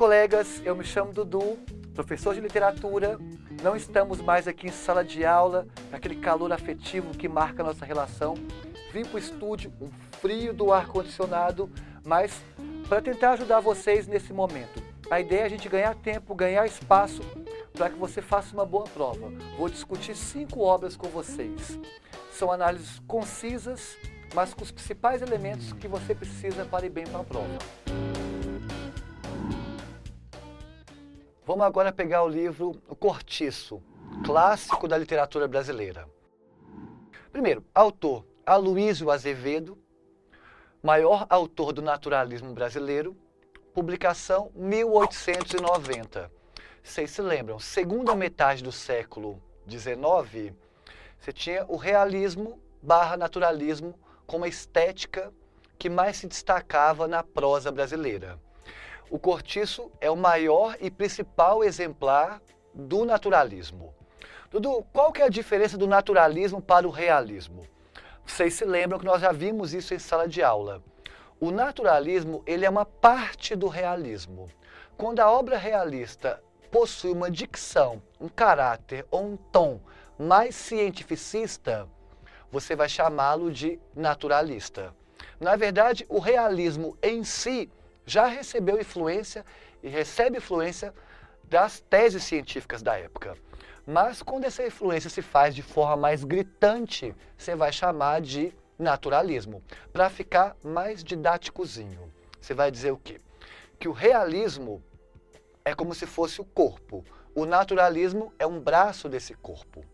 colegas, eu me chamo Dudu, professor de literatura. Não estamos mais aqui em sala de aula, aquele calor afetivo que marca a nossa relação. Vim para o estúdio, um frio do ar-condicionado, mas para tentar ajudar vocês nesse momento. A ideia é a gente ganhar tempo, ganhar espaço para que você faça uma boa prova. Vou discutir 5 obras com vocês. São análises concisas, mas com os principais elementos que você precisa para ir bem para a prova. Vamos agora pegar o livro O Cortiço, clássico da literatura brasileira. Primeiro, autor Aloísio Azevedo, maior autor do naturalismo brasileiro, publicação 1890. Vocês se lembram, segunda metade do século XIX, você tinha o realismo / naturalismo como a estética que mais se destacava na prosa brasileira. O Cortiço é o maior e principal exemplar do naturalismo. Dudu, qual que é a diferença do naturalismo para o realismo? Vocês se lembram que nós já vimos isso em sala de aula. O naturalismo, ele é uma parte do realismo. Quando a obra realista possui uma dicção, um caráter ou um tom mais cientificista, você vai chamá-lo de naturalista. Na verdade, o realismo em si já recebeu influência e recebe influência das teses científicas da época. Mas quando essa influência se faz de forma mais gritante, você vai chamar de naturalismo. Para ficar mais didáticozinho, você vai dizer o quê? Que o realismo é como se fosse o corpo. O naturalismo é um braço desse corpo.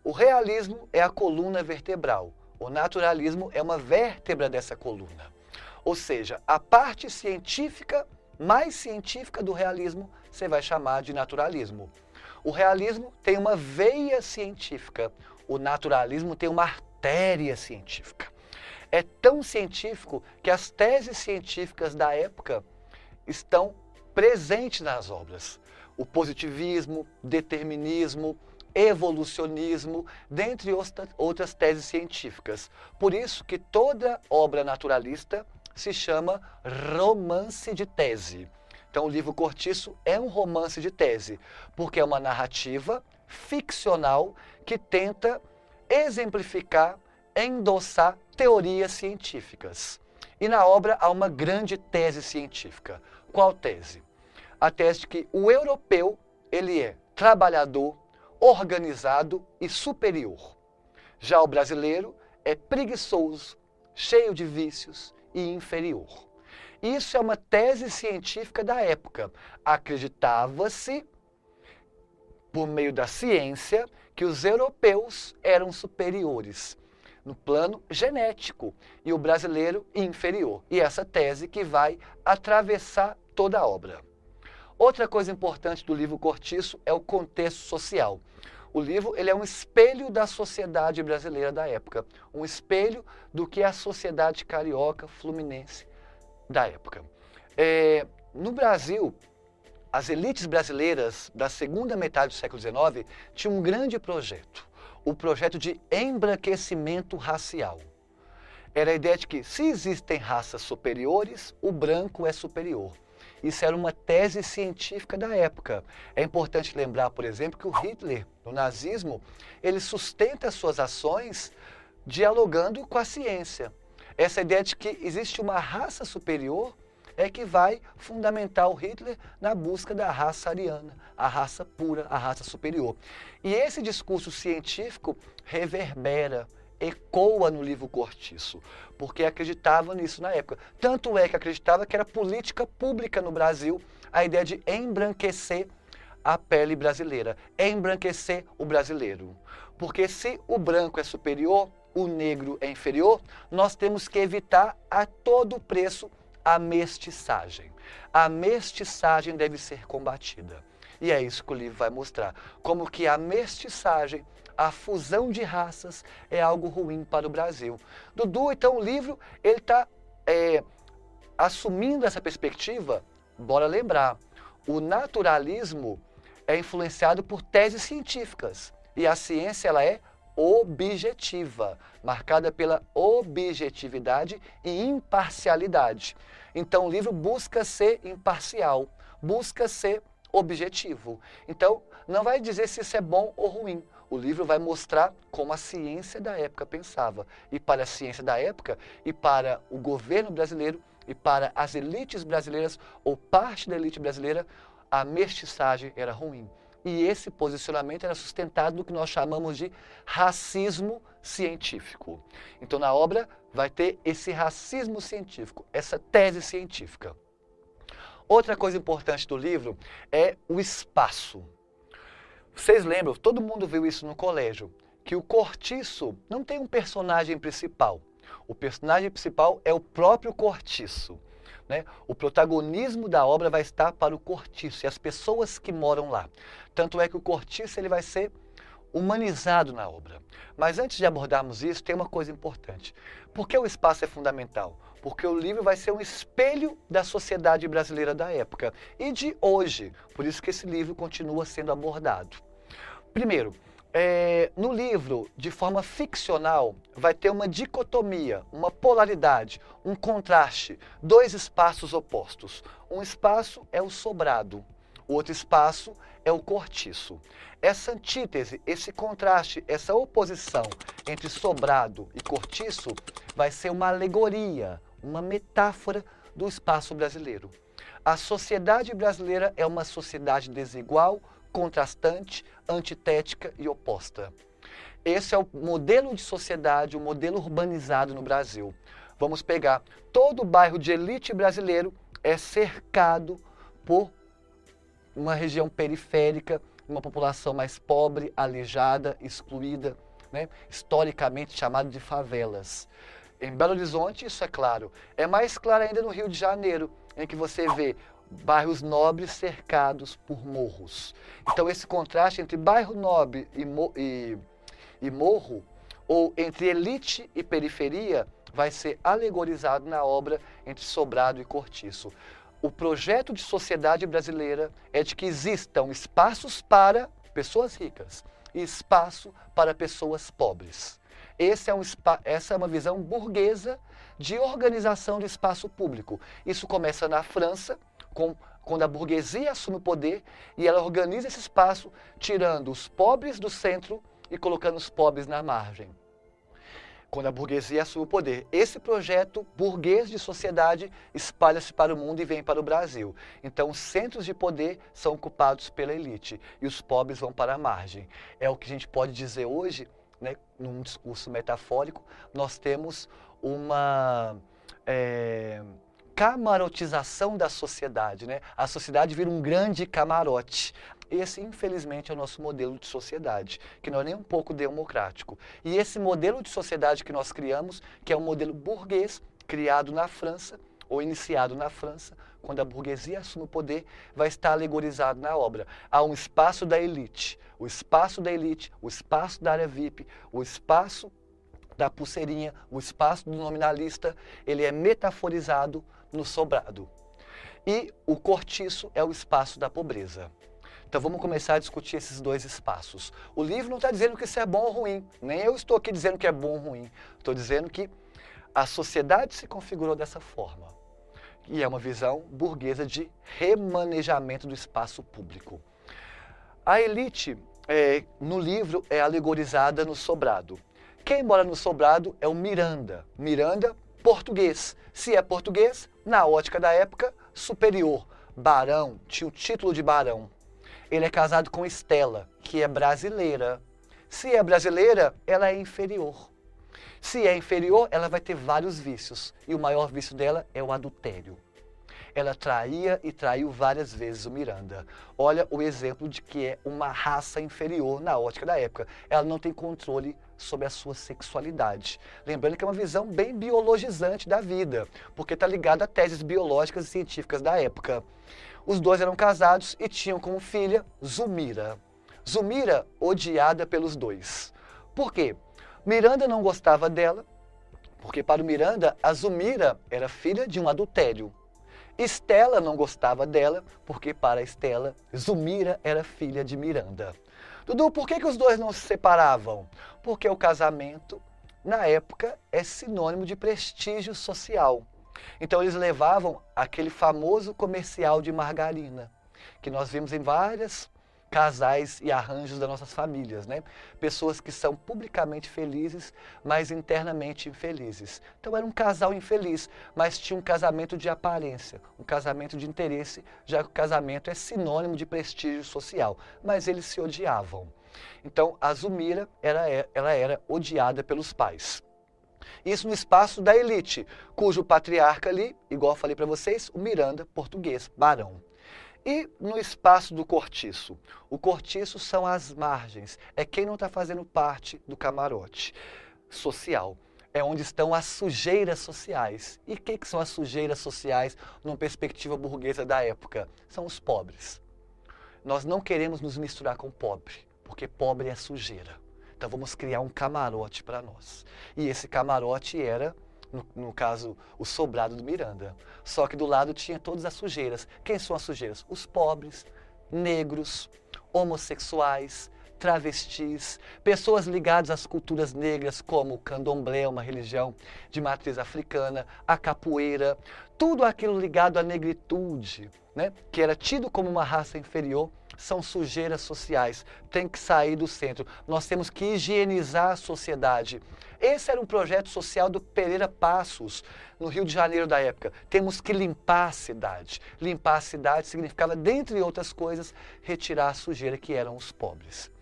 O realismo é a coluna vertebral. O naturalismo é uma vértebra dessa coluna. Ou seja, a parte científica, mais científica do realismo, você vai chamar de naturalismo. O realismo tem uma veia científica, o naturalismo tem uma artéria científica. É tão científico que as teses científicas da época estão presentes nas obras. O positivismo, determinismo, evolucionismo, dentre outras teses científicas. Por isso que toda obra naturalista se chama romance de tese. Então o livro Cortiço é um romance de tese, porque é uma narrativa ficcional que tenta exemplificar, endossar teorias científicas. E na obra há uma grande tese científica. Qual tese? A tese de que o europeu, ele é trabalhador, organizado e superior. Já o brasileiro é preguiçoso, cheio de vícios e inferior. Isso é uma tese científica da época. Acreditava-se, por meio da ciência, que os europeus eram superiores no plano genético e o brasileiro inferior. E essa tese que vai atravessar toda a obra. Outra coisa importante do livro Cortiço é o contexto social. O livro ele é um espelho da sociedade brasileira da época, um espelho do que é a sociedade carioca fluminense da época. No Brasil, as elites brasileiras da segunda metade do século XIX tinham um grande projeto, o projeto de embranquecimento racial. Era a ideia de que, se existem raças superiores, o branco é superior. Isso era uma tese científica da época. É importante lembrar, por exemplo, que o Hitler, no nazismo, ele sustenta suas ações dialogando com a ciência. Essa ideia de que existe uma raça superior é que vai fundamentar o Hitler na busca da raça ariana, a raça pura, a raça superior. E esse discurso científico reverbera, ecoa no livro Cortiço, porque acreditava nisso na época. Tanto é que acreditava que era política pública no Brasil a ideia de embranquecer a pele brasileira, embranquecer o brasileiro. Porque se o branco é superior, o negro é inferior, nós temos que evitar a todo preço a mestiçagem. A mestiçagem deve ser combatida. E é isso que o livro vai mostrar, como que a mestiçagem, a fusão de raças é algo ruim para o Brasil. Dudu, então o livro ele está assumindo essa perspectiva. Bora lembrar, o naturalismo é influenciado por teses científicas e a ciência ela é objetiva, marcada pela objetividade e imparcialidade. Então o livro busca ser imparcial, busca ser objetivo. Então, não vai dizer se isso é bom ou ruim. O livro vai mostrar como a ciência da época pensava. E para a ciência da época, e para o governo brasileiro, e para as elites brasileiras, ou parte da elite brasileira, a mestiçagem era ruim. E esse posicionamento era sustentado no que nós chamamos de racismo científico. Então, na obra, vai ter esse racismo científico, essa tese científica. Outra coisa importante do livro é o espaço. Vocês lembram, todo mundo viu isso no colégio, que o Cortiço não tem um personagem principal. O personagem principal é o próprio Cortiço. Né? O protagonismo da obra vai estar para o Cortiço e as pessoas que moram lá. Tanto é que o Cortiço ele vai ser humanizado na obra. Mas antes de abordarmos isso, tem uma coisa importante. Por que o espaço é fundamental? Porque o livro vai ser um espelho da sociedade brasileira da época e de hoje. Por isso que esse livro continua sendo abordado. Primeiro, no livro, de forma ficcional, vai ter uma dicotomia, uma polaridade, um contraste, dois espaços opostos. Um espaço é o sobrado, o outro espaço é o cortiço. Essa antítese, esse contraste, essa oposição entre sobrado e cortiço vai ser uma alegoria, uma metáfora do espaço brasileiro. A sociedade brasileira é uma sociedade desigual, contrastante, antitética e oposta. Esse é o modelo de sociedade, o modelo urbanizado no Brasil. Vamos pegar todo o bairro de elite brasileiro é cercado por uma região periférica, uma população mais pobre, aleijada, excluída, né? Historicamente chamado de favelas. Em Belo Horizonte, isso é claro. É mais claro ainda no Rio de Janeiro, em que você vê bairros nobres cercados por morros. Então, esse contraste entre bairro nobre e morro, ou entre elite e periferia, vai ser alegorizado na obra entre sobrado e cortiço. O projeto de sociedade brasileira é de que existam espaços para pessoas ricas e espaço para pessoas pobres. Essa é uma visão burguesa de organização de espaço público. Isso começa na França, quando a burguesia assume o poder e ela organiza esse espaço, tirando os pobres do centro e colocando os pobres na margem. Quando a burguesia assume o poder, esse projeto burguês de sociedade espalha-se para o mundo e vem para o Brasil. Então, os centros de poder são ocupados pela elite e os pobres vão para a margem. É o que a gente pode dizer hoje, né, num discurso metafórico, nós temos uma camarotização da sociedade, né? A sociedade vira um grande camarote. Esse, infelizmente, é o nosso modelo de sociedade, que não é nem um pouco democrático. E esse modelo de sociedade que nós criamos, que é um modelo burguês, criado na França, ou iniciado na França, quando a burguesia assume o poder, vai estar alegorizado na obra. Há um espaço da elite, o espaço da elite, o espaço da área VIP, o espaço da pulseirinha, o espaço do nominalista, ele é metaforizado no sobrado. E o cortiço é o espaço da pobreza. Então vamos começar a discutir esses dois espaços. O livro não está dizendo que isso é bom ou ruim, nem eu estou aqui dizendo que é bom ou ruim. Estou dizendo que a sociedade se configurou dessa forma. E é uma visão burguesa de remanejamento do espaço público. A elite, no livro, é alegorizada no sobrado. Quem mora no sobrado é o Miranda. Miranda, português. Se é português, na ótica da época, superior. Barão, tinha o título de barão. Ele é casado com Estela, que é brasileira. Se é brasileira, ela é inferior. Se é inferior, ela vai ter vários vícios. E o maior vício dela é o adultério. Ela traía e traiu várias vezes o Miranda. Olha o exemplo de que é uma raça inferior na ótica da época. Ela não tem controle sobre a sua sexualidade. Lembrando que é uma visão bem biologizante da vida, porque está ligada a teses biológicas e científicas da época. Os dois eram casados e tinham como filha Zulmira. Zulmira odiada pelos dois. Por quê? Miranda não gostava dela, porque para o Miranda, a Zulmira era filha de um adultério. Estela não gostava dela, porque para Estela, Zulmira era filha de Miranda. Dudu, por que os dois não se separavam? Porque o casamento, na época, é sinônimo de prestígio social. Então eles levavam aquele famoso comercial de margarina. que nós vemos em vários casais e arranjos das nossas famílias, né? Pessoas que são publicamente felizes, mas internamente infelizes. Então era um casal infeliz, mas tinha um casamento de aparência, um casamento de interesse, já que o casamento é sinônimo de prestígio social, mas eles se odiavam. Então a Zulmira, ela era odiada pelos pais. Isso no espaço da elite, cujo patriarca ali, igual eu falei para vocês, o Miranda, português, barão. E no espaço do cortiço? O cortiço são as margens, é quem não está fazendo parte do camarote social. É onde estão as sujeiras sociais. E o que são as sujeiras sociais numa perspectiva burguesa da época? São os pobres. Nós não queremos nos misturar com pobre, porque pobre é sujeira. Então vamos criar um camarote para nós. E esse camarote era, no caso, o sobrado do Miranda. Só que do lado tinha todas as sujeiras. Quem são as sujeiras? Os pobres, negros, homossexuais, travestis, pessoas ligadas às culturas negras, como o candomblé, uma religião de matriz africana, a capoeira, tudo aquilo ligado à negritude, né, que era tido como uma raça inferior, são sujeiras sociais, tem que sair do centro. Nós temos que higienizar a sociedade. Esse era um projeto social do Pereira Passos, no Rio de Janeiro da época. Temos que limpar a cidade. Limpar a cidade significava, dentre outras coisas, retirar a sujeira que eram os pobres.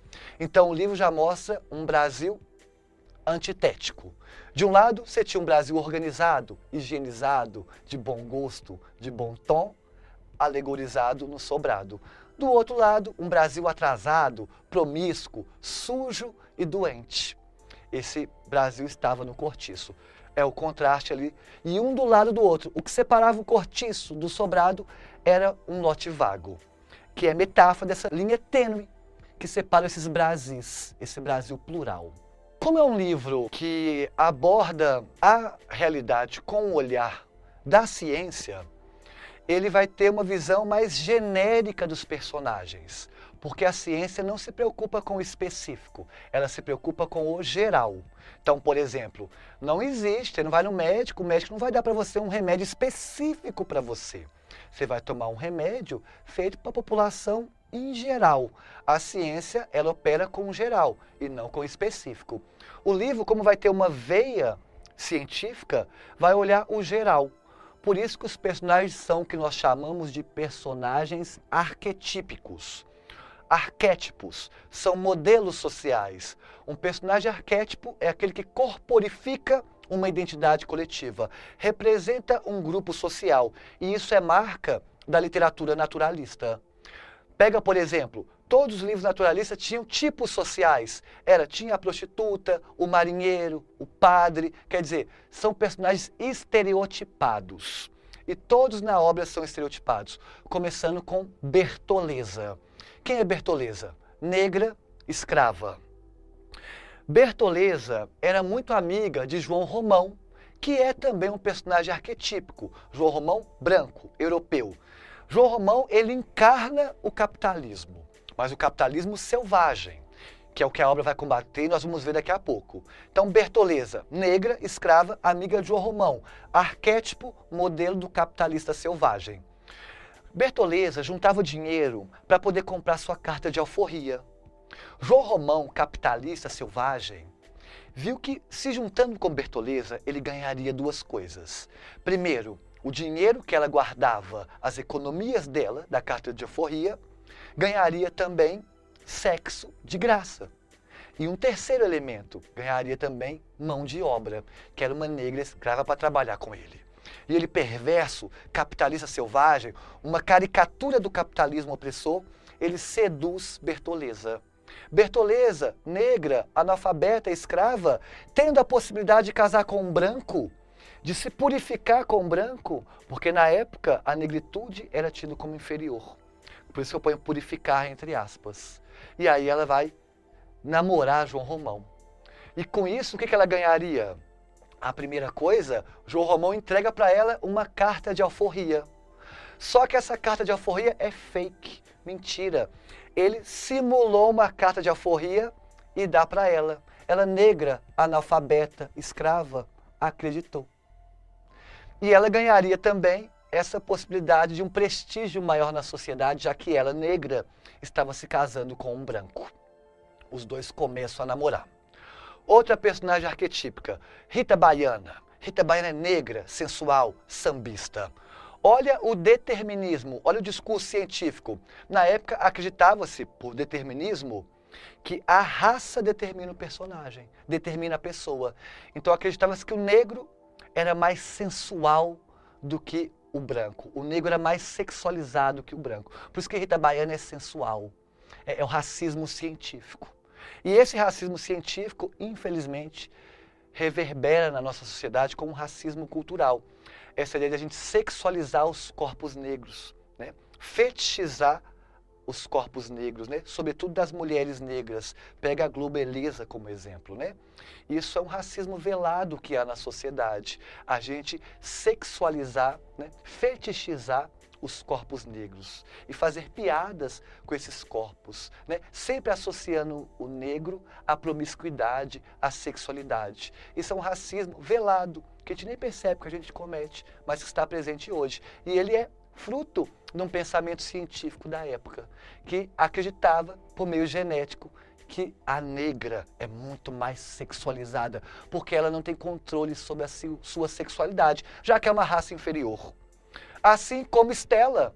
Então o livro já mostra um Brasil antitético. De um lado, você tinha um Brasil organizado, higienizado, de bom gosto, de bom tom, alegorizado no sobrado. Do outro lado, um Brasil atrasado, promíscuo, sujo e doente. Esse Brasil estava no cortiço. É o contraste ali. E um do lado do outro. O que separava o cortiço do sobrado era um lote vago, que é metáfora dessa linha tênue que separa esses Brasis, esse Brasil plural. Como é um livro que aborda a realidade com o olhar da ciência, ele vai ter uma visão mais genérica dos personagens, porque a ciência não se preocupa com o específico, ela se preocupa com o geral. Então, por exemplo, não existe, você não vai no médico, o médico não vai dar para você um remédio específico para você. Você vai tomar um remédio feito para a população em geral. A ciência, ela opera com o geral e não com o específico. O livro, como vai ter uma veia científica, vai olhar o geral. Por isso que os personagens são o que nós chamamos de personagens arquetípicos. Arquétipos são modelos sociais. Um personagem arquétipo é aquele que corporifica uma identidade coletiva, representa um grupo social, e isso é marca da literatura naturalista. Pega, por exemplo, todos os livros naturalistas tinham tipos sociais. Tinha a prostituta, o marinheiro, o padre. Quer dizer, são personagens estereotipados. E todos na obra são estereotipados. Começando com Bertoleza. Quem é Bertoleza? Negra, escrava. Bertoleza era muito amiga de João Romão, que é também um personagem arquetípico. João Romão, branco, europeu. João Romão, ele encarna o capitalismo, mas o capitalismo selvagem, que é o que a obra vai combater e nós vamos ver daqui a pouco. Então, Bertoleza, negra, escrava, amiga de João Romão, arquétipo, modelo do capitalista selvagem. Bertoleza juntava dinheiro para poder comprar sua carta de alforria. João Romão, capitalista selvagem, viu que, se juntando com Bertoleza, ele ganharia duas coisas. Primeiro, o dinheiro que ela guardava, as economias dela, da carta de alforria, ganharia também sexo de graça. E um terceiro elemento, ganharia também mão de obra, que era uma negra escrava para trabalhar com ele. E ele, perverso, capitalista selvagem, uma caricatura do capitalismo opressor, ele seduz Bertoleza. Bertoleza, negra, analfabeta, escrava, tendo a possibilidade de casar com um branco, de se purificar com um branco, porque na época a negritude era tida como inferior. Por isso eu ponho purificar entre aspas. E aí ela vai namorar João Romão. E com isso, o que ela ganharia? A primeira coisa, João Romão entrega para ela uma carta de alforria. Só que essa carta de alforria é fake, mentira. Ele simulou uma carta de alforria e dá para ela. Ela, negra, analfabeta, escrava, acreditou. E ela ganharia também essa possibilidade de um prestígio maior na sociedade, já que ela, negra, estava se casando com um branco. Os dois começam a namorar. Outra personagem arquetípica, Rita Baiana. Rita Baiana é negra, sensual, sambista. Olha o determinismo, olha o discurso científico. Na época, acreditava-se, por determinismo, que a raça determina o personagem, determina a pessoa. Então acreditava-se que o negro era mais sensual do que o branco. O negro era mais sexualizado que o branco. Por isso que Rita Baiana é sensual. É o racismo científico. E esse racismo científico, infelizmente, reverbera na nossa sociedade como um racismo cultural. Essa ideia de a gente sexualizar os corpos negros, né? Fetichizar os corpos negros, né? Sobretudo das mulheres negras. Pega a Globeleza como exemplo, né? Isso é um racismo velado que há na sociedade. A gente sexualizar, né? Fetichizar os corpos negros e fazer piadas com esses corpos, né? Sempre associando o negro à promiscuidade, à sexualidade. Isso é um racismo velado, que a gente nem percebe que a gente comete, mas que está presente hoje. E ele é fruto de um pensamento científico da época, que acreditava, por meio genético, que a negra é muito mais sexualizada, porque ela não tem controle sobre a sua sexualidade, já que é uma raça inferior. Assim como Estela,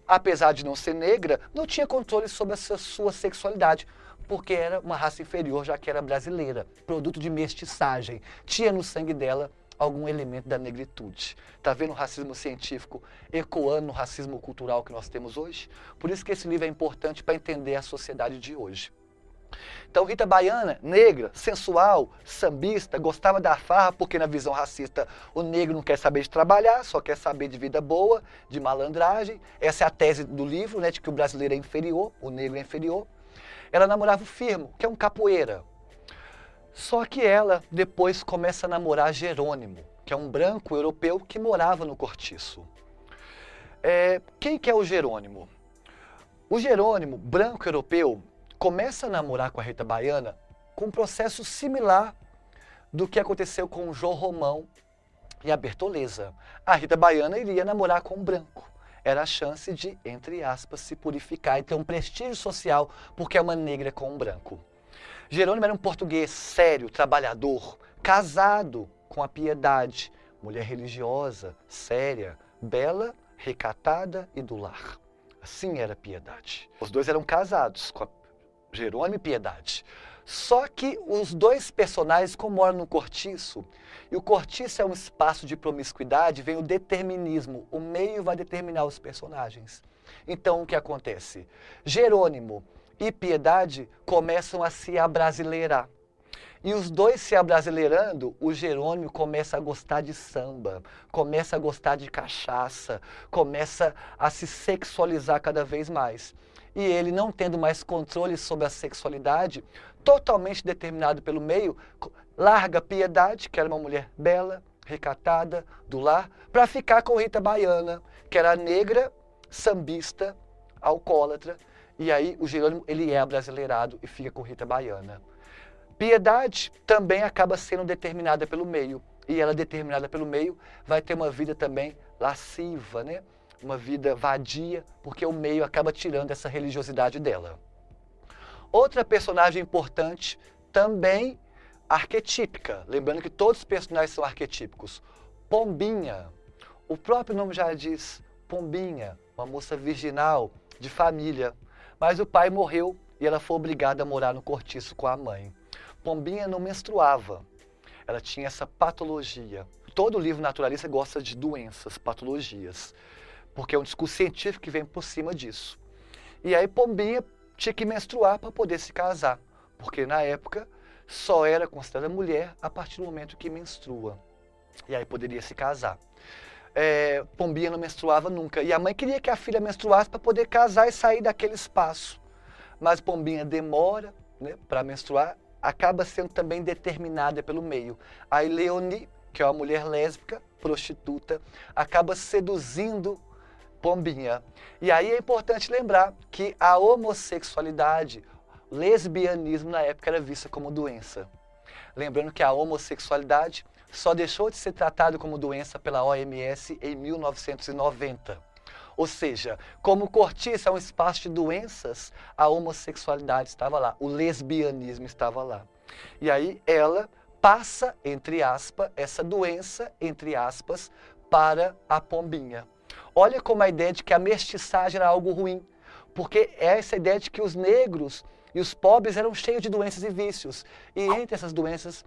apesar de não ser negra, não tinha controle sobre a sua sexualidade, porque era uma raça inferior, já que era brasileira, produto de mestiçagem. Tinha no sangue dela algum elemento da negritude. Está vendo o racismo científico ecoando no racismo cultural que nós temos hoje? Por isso que esse livro é importante para entender a sociedade de hoje. Então, Rita Baiana, negra, sensual, sambista, gostava da farra, porque na visão racista o negro não quer saber de trabalhar, só quer saber de vida boa, de malandragem. Essa é a tese do livro, né, de que o brasileiro é inferior, o negro é inferior. Ela namorava o Firmo, que é um capoeira. Só que ela depois começa a namorar Jerônimo, que é um branco europeu que morava no Cortiço. Quem que é o Jerônimo? O Jerônimo, branco europeu, começa a namorar com a Rita Baiana com um processo similar do que aconteceu com o João Romão e a Bertoleza. A Rita Baiana iria namorar com um branco. Era a chance de, entre aspas, se purificar e ter um prestígio social porque é uma negra com um branco. Jerônimo era um português sério, trabalhador, casado com a Piedade, mulher religiosa, séria, bela, recatada e do lar. Assim era a Piedade. Os dois eram casados, com a Jerônimo e Piedade. Só que os dois personagens moram no Cortiço, e o Cortiço é um espaço de promiscuidade, vem o determinismo, o meio vai determinar os personagens. Então o que acontece? Jerônimo e Piedade começam a se abrasileirar. E os dois se abrasileirando, o Jerônimo começa a gostar de samba, começa a gostar de cachaça, começa a se sexualizar cada vez mais. E ele, não tendo mais controle sobre a sexualidade, totalmente determinado pelo meio, larga Piedade, que era uma mulher bela, recatada, do lar, para ficar com Rita Baiana, que era negra, sambista, alcoólatra. E aí o Jerônimo, ele é abrasileirado e fica com Rita Baiana. Piedade também acaba sendo determinada pelo meio. E ela, determinada pelo meio, vai ter uma vida também lasciva, né? Uma vida vadia, porque o meio acaba tirando essa religiosidade dela. Outra personagem importante, também arquetípica, lembrando que todos os personagens são arquetípicos. Pombinha, o próprio nome já diz, Pombinha, uma moça virginal, de família. Mas o pai morreu e ela foi obrigada a morar no Cortiço com a mãe. Pombinha não menstruava, ela tinha essa patologia. Todo livro naturalista gosta de doenças, patologias, porque é um discurso científico que vem por cima disso. E aí Pombinha tinha que menstruar para poder se casar, porque na época só era considerada mulher a partir do momento que menstrua. E aí poderia se casar. Pombinha não menstruava nunca, e a mãe queria que a filha menstruasse para poder casar e sair daquele espaço. Mas Pombinha demora, né, para menstruar, acaba sendo também determinada pelo meio. Aí Leonie, que é uma mulher lésbica, prostituta, acaba seduzindo Pombinha. E aí é importante lembrar que a homossexualidade, lesbianismo na época era vista como doença. Lembrando que a homossexualidade só deixou de ser tratado como doença pela OMS em 1990. Ou seja, como o cortiço é um espaço de doenças, a homossexualidade estava lá, o lesbianismo estava lá. E aí ela passa, entre aspas, essa doença, entre aspas, para a pombinha. Olha como a ideia de que a mestiçagem era algo ruim, porque é essa ideia de que os negros e os pobres eram cheios de doenças e vícios. E entre essas doenças,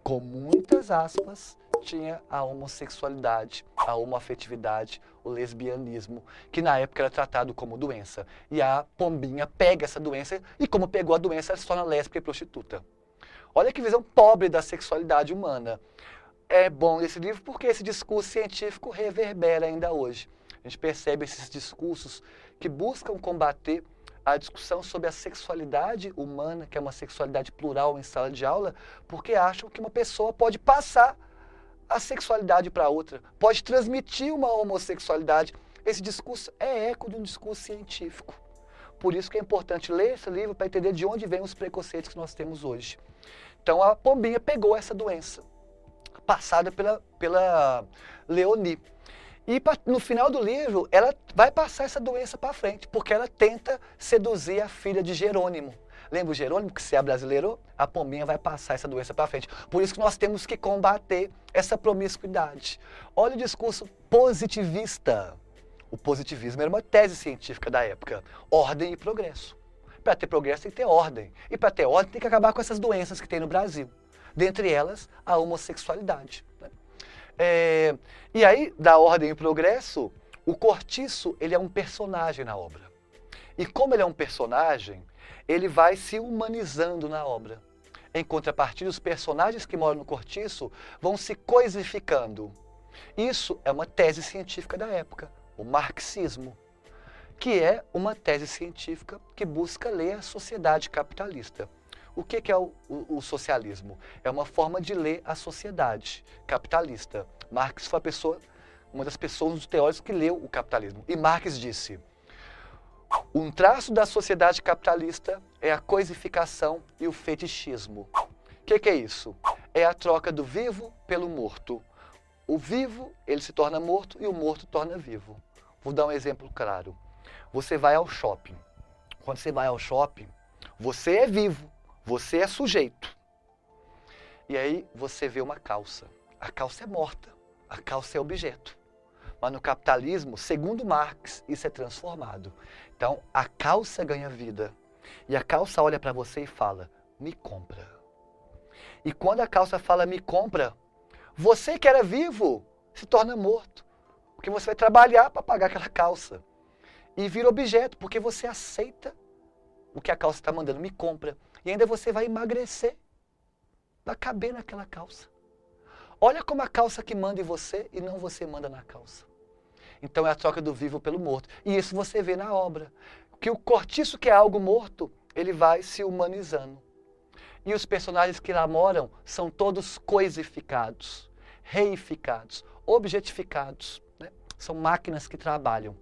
com muitas aspas, tinha a homossexualidade, a homoafetividade, o lesbianismo, que na época era tratado como doença. E a pombinha pega essa doença e, como pegou a doença, ela se torna lésbica e prostituta. Olha que visão pobre da sexualidade humana. É bom esse livro porque esse discurso científico reverbera ainda hoje. A gente percebe esses discursos que buscam combater a discussão sobre a sexualidade humana, que é uma sexualidade plural em sala de aula, porque acham que uma pessoa pode passar a sexualidade para outra, pode transmitir uma homossexualidade. Esse discurso é eco de um discurso científico. Por isso que é importante ler esse livro para entender de onde vêm os preconceitos que nós temos hoje. Então a pombinha pegou essa doença, passada pela Leonie. E no final do livro, ela vai passar essa doença para frente, porque ela tenta seduzir a filha de Jerônimo. Lembra o Jerônimo, que se é brasileiro? A pombinha vai passar essa doença para frente. Por isso que nós temos que combater essa promiscuidade. Olha o discurso positivista. O positivismo era uma tese científica da época. Ordem e progresso. Para ter progresso tem que ter ordem. E para ter ordem tem que acabar com essas doenças que tem no Brasil. Dentre elas, a homossexualidade. E aí, da ordem e progresso, o Cortiço ele é um personagem na obra. E como ele é um personagem, ele vai se humanizando na obra. Em contrapartida, os personagens que moram no Cortiço vão se coisificando. Isso é uma tese científica da época, o marxismo, que é uma tese científica que busca ler a sociedade capitalista. O que é o socialismo? É uma forma de ler a sociedade capitalista. Marx foi uma das pessoas, um dos teóricos que leu o capitalismo. E Marx disse: um traço da sociedade capitalista é a coisificação e o fetichismo. O que é isso? É a troca do vivo pelo morto. O vivo, ele se torna morto e o morto torna vivo. Vou dar um exemplo claro. Você vai ao shopping. Quando você vai ao shopping, você é vivo, você é sujeito. E aí você vê uma calça. A calça é morta, a calça é objeto. Mas no capitalismo, segundo Marx, isso é transformado. Então, a calça ganha vida. E a calça olha para você e fala, me compra. E quando a calça fala, me compra, você que era vivo se torna morto. Porque você vai trabalhar para pagar aquela calça. E vira objeto, porque você aceita o que a calça está mandando, me compra. E ainda você vai emagrecer. Vai caber naquela calça. Olha como a calça que manda em você e não você manda na calça. Então é a troca do vivo pelo morto. E isso você vê na obra. Que o Cortiço, que é algo morto, ele vai se humanizando. E os personagens que lá moram são todos coisificados, reificados, objetificados. Né? São máquinas que trabalham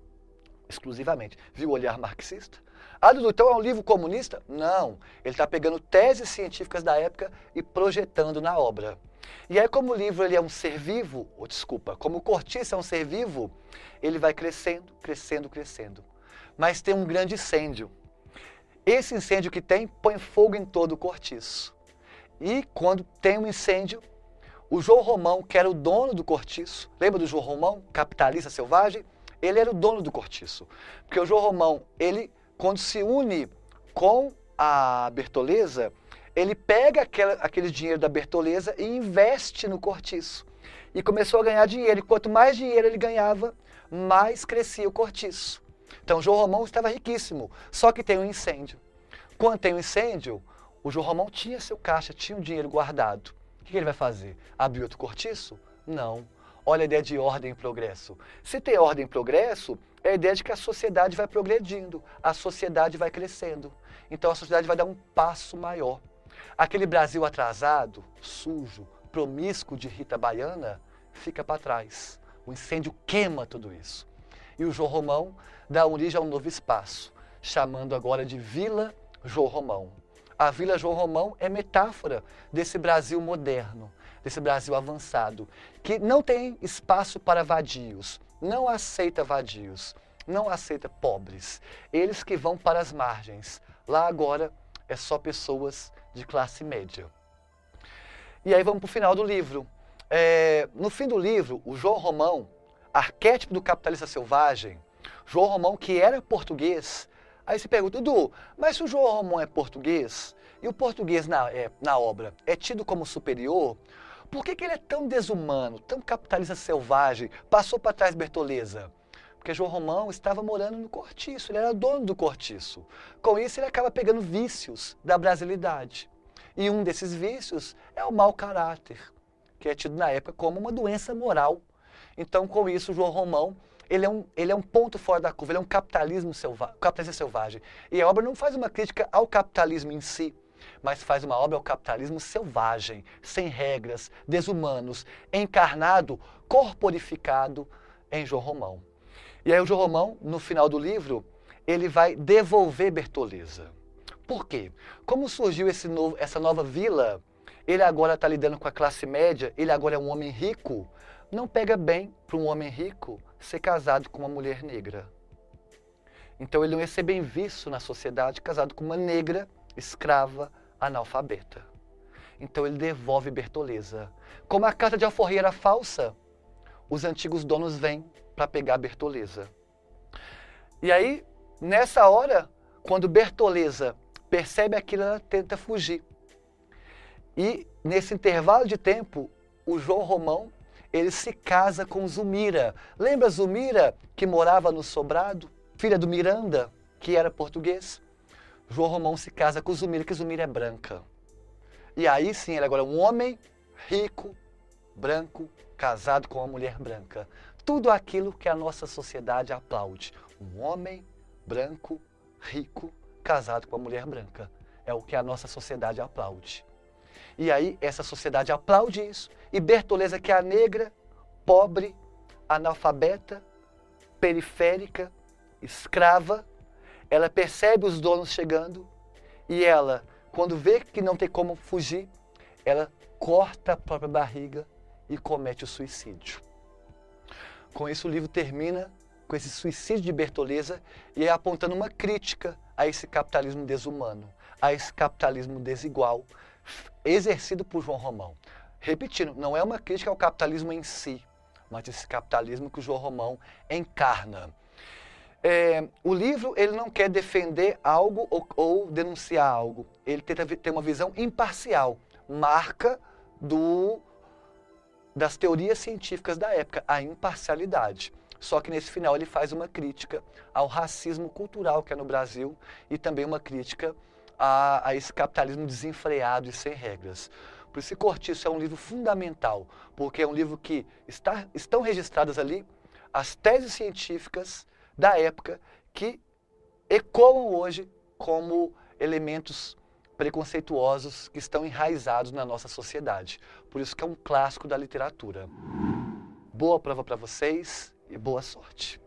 exclusivamente. Viu o olhar marxista? Ah, Dudu, então é um livro comunista? Não. Ele está pegando teses científicas da época e projetando na obra. E aí, como o livro ele é um ser vivo, como o Cortiço é um ser vivo, ele vai crescendo, crescendo, crescendo. Mas tem um grande incêndio. Esse incêndio que tem, põe fogo em todo o Cortiço. E quando tem um incêndio, o João Romão, que era o dono do Cortiço, lembra do João Romão, capitalista selvagem? Ele era o dono do Cortiço. Porque o João Romão, ele, quando se une com a Bertoleza, ele pega aquele dinheiro da Bertoleza e investe no Cortiço. E começou a ganhar dinheiro. E quanto mais dinheiro ele ganhava, mais crescia o Cortiço. Então, João Romão estava riquíssimo, só que tem um incêndio. Quando tem um incêndio, o João Romão tinha seu caixa, tinha um dinheiro guardado. O que ele vai fazer? Abrir outro cortiço? Não. Olha a ideia de ordem e progresso. Se tem ordem e progresso, é a ideia de que a sociedade vai progredindo, a sociedade vai crescendo. Então, a sociedade vai dar um passo maior. Aquele Brasil atrasado, sujo, promíscuo de Rita Baiana, fica para trás. O incêndio queima tudo isso. E o João Romão dá origem a um novo espaço, chamando agora de Vila João Romão. A Vila João Romão é metáfora desse Brasil moderno, desse Brasil avançado, que não tem espaço para vadios, não aceita vadios, não aceita pobres. Eles que vão para as margens. Lá agora é só pessoas de classe média. E aí vamos para o final do livro. No fim do livro, o João Romão, arquétipo do capitalista selvagem, João Romão que era português, aí se pergunta, Dudu, mas se o João Romão é português, e o português na obra é tido como superior, por que ele é tão desumano, tão capitalista selvagem, passou para trás Bertoleza? Porque João Romão estava morando no cortiço, ele era dono do cortiço. Com isso ele acaba pegando vícios da brasilidade. E um desses vícios é o mau caráter, que é tido na época como uma doença moral. Então, com isso, João Romão, ele é um ponto fora da curva, ele é um capitalista selvagem. E a obra não faz uma crítica ao capitalismo em si, mas faz uma obra ao capitalismo selvagem, sem regras, desumanos, encarnado, corporificado em João Romão. E aí o João Romão, no final do livro, ele vai devolver Bertoleza. Por quê? Como surgiu essa nova vila, ele agora está lidando com a classe média, ele agora é um homem rico, não pega bem para um homem rico ser casado com uma mulher negra. Então ele não ia ser bem visto na sociedade casado com uma negra, escrava, analfabeta. Então ele devolve Bertoleza. Como a carta de alforria era falsa, os antigos donos vêm para pegar Bertoleza. E aí, nessa hora, quando Bertoleza percebe aquilo, ela tenta fugir. E nesse intervalo de tempo, o João Romão, ele se casa com Zumira. Lembra Zumira, que morava no sobrado? Filha do Miranda, que era português? João Romão se casa com Zumira, que Zumira é branca. E aí sim, ele agora é um homem rico, branco, casado com uma mulher branca. Tudo aquilo que a nossa sociedade aplaude. Um homem branco, rico, casado com uma mulher branca. É o que a nossa sociedade aplaude. E aí essa sociedade aplaude isso. E Bertoleza, que é a negra, pobre, analfabeta, periférica, escrava, ela percebe os donos chegando e ela, quando vê que não tem como fugir, ela corta a própria barriga e comete o suicídio. Com isso o livro termina com esse suicídio de Bertoleza e é apontando uma crítica a esse capitalismo desumano, a esse capitalismo desigual, exercido por João Romão. Repetindo, não é uma crítica ao capitalismo em si, mas esse capitalismo que o João Romão encarna. O livro ele não quer defender algo ou denunciar algo. Ele tenta ter uma visão imparcial, marca das teorias científicas da época, a imparcialidade. Só que nesse final ele faz uma crítica ao racismo cultural que é no Brasil e também uma crítica a esse capitalismo desenfreado e sem regras. Por isso, Cortiço é um livro fundamental, porque é um livro que estão registradas ali as teses científicas da época que ecoam hoje como elementos preconceituosos que estão enraizados na nossa sociedade. Por isso que é um clássico da literatura. Boa prova para vocês e boa sorte.